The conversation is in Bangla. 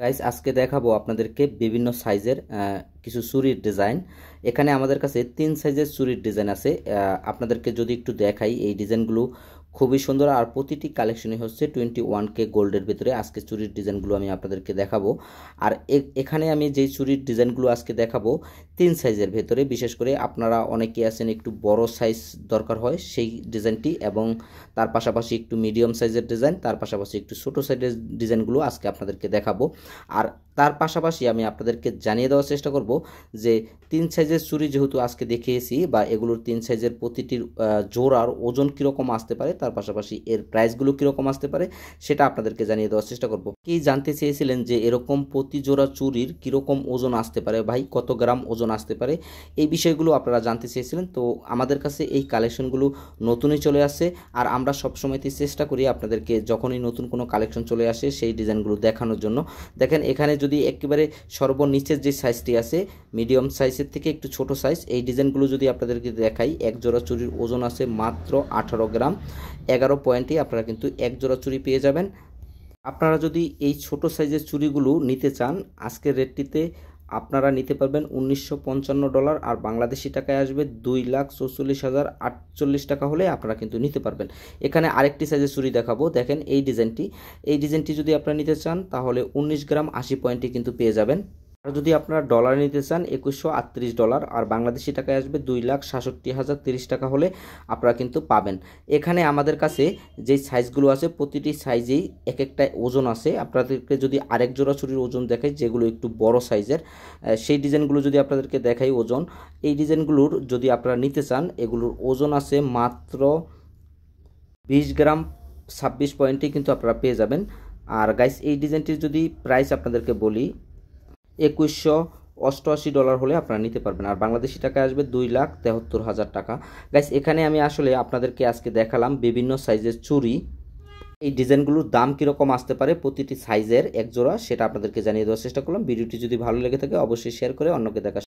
গাইস আজকে দেখাবো আপনাদেরকে বিভিন্ন সাইজের কিছু চুড়ির ডিজাইন। এখানে আমাদের কাছে 3 সাইজের চুড়ির ডিজাইন আছে। আপনাদেরকে যদি একটু দেখাই, এই ডিজাইনগুলো খুবই সুন্দর আর প্রতিটি কালেকশনই হচ্ছে 21K গোল্ডের ভিতরে। আজকে চুড়ির ডিজাইনগুলো আমি আপনাদেরকে দেখাবো। আর এখানে আমি যেই চুড়ির ডিজাইনগুলো আজকে দেখাবো 3 সাইজের ভেতরে, বিশেষ করে আপনারা অনেকেই আছেন একটু বড় সাইজ দরকার হয় সেই ডিজাইনটি, এবং তার পাশাপাশি একটু মিডিয়াম সাইজের ডিজাইন, তার পাশাপাশি একটু ছোট সাইজের ডিজাইনগুলো আজকে আপনাদেরকে দেখাবো। আর তার পাশাপাশি আমি আপনাদেরকে জানিয়ে দেওয়ার চেষ্টা করব যে 3 সাইজের চুড়ি যেহেতু আজকে দেখিয়েছি, বা এগুলোর 3 সাইজের প্রতিটির জোড়ার ওজন কীরকম আসতে পারে, তার পাশাপাশি এর প্রাইসগুলো কীরকম আসতে পারে সেটা আপনাদেরকে জানিয়ে দেওয়ার চেষ্টা করব। কি জানতে চেয়েছিলেন যে এরকম প্রতি জোড়া চুড়ির কীরকম ওজন আসতে পারে, ভাই কত গ্রাম ওজন আসতে পারে, এই বিষয়গুলো আপনারা জানতে চেয়েছিলেন। তো আমাদের কাছে এই কালেকশনগুলো নতুনই চলে আসে, আর আমরা সবসময়তেই চেষ্টা করি আপনাদেরকে যখনই নতুন কোনো কালেকশন চলে আসে সেই ডিজাইনগুলো দেখানোর জন্য। দেখেন এখানে যদি একেবারে সর্বনিচের যে সাইজটি আছে, মিডিয়াম সাইজের থেকে একটু ছোট সাইজ, এই ডিজাইনগুলো যদি আপনাদেরকে দেখাই, এক জোড়া চুড়ির ওজন আছে মাত্র 18 গ্রাম। 11 পয়েন্টে আপনারা কিন্তু এক জোড়া চুড়ি পেয়ে যাবেন। আপনারা যদি এই ছোট সাইজের চুড়িগুলো নিতে চান, আজকের রেটটিতে আপনারা নিতে পারবেন $1955, আর বাংলাদেশি টাকায় আসবে 2,44,048 টাকা হলে আপনারা কিন্তু নিতে পারবেন। এখানে আরেকটি সাইজের চুড়ি দেখাবো, দেখেন এই ডিজাইনটি যদি আপনারা নিতে চান তাহলে 19 গ্রাম 80 পয়েন্টে কিন্তু পেয়ে যাবেন। আর যদি আপনারা ডলার নিতে চান $2138, আর বাংলাদেশি টাকায় আসবে 2,67,030 টাকা হলে আপনারা কিন্তু পাবেন। এখানে আমাদের কাছে যেই সাইজগুলো আছে প্রতিটি সাইজেই এক একটা ওজন আছে। আপনাদেরকে যদি আরেক জোড়া চুড়ির ওজন দেখাই যেগুলো একটু বড় সাইজের, সেই ডিজাইনগুলো যদি আপনাদেরকে দেখাই ওজন, এই ডিজাইনগুলোর যদি আপনারা নিতে চান এগুলোর ওজন আছে মাত্র 20 গ্রাম 26 পয়েন্টে কিন্তু আপনারা পেয়ে যাবেন। আর গাইস এই ডিজাইনটির যদি প্রাইস আপনাদেরকে বলি, $2188 হলে আপনারা নিতে পারবেন, আর বাংলাদেশি টাকায় আসবে 2,73,000 টাকা। গাইস এখানে আমি আসলে আপনাদেরকে আজকে দেখালাম বিভিন্ন সাইজের চুড়ি, এই ডিজাইনগুলোর দাম কীরকম আসতে পারে প্রতিটি সাইজের এক জোড়া সেটা আপনাদেরকে জানিয়ে দেওয়ার চেষ্টা করলাম। ভিডিওটি যদি ভালো লেগে থাকে অবশ্যই শেয়ার করে অন্যকে দেখা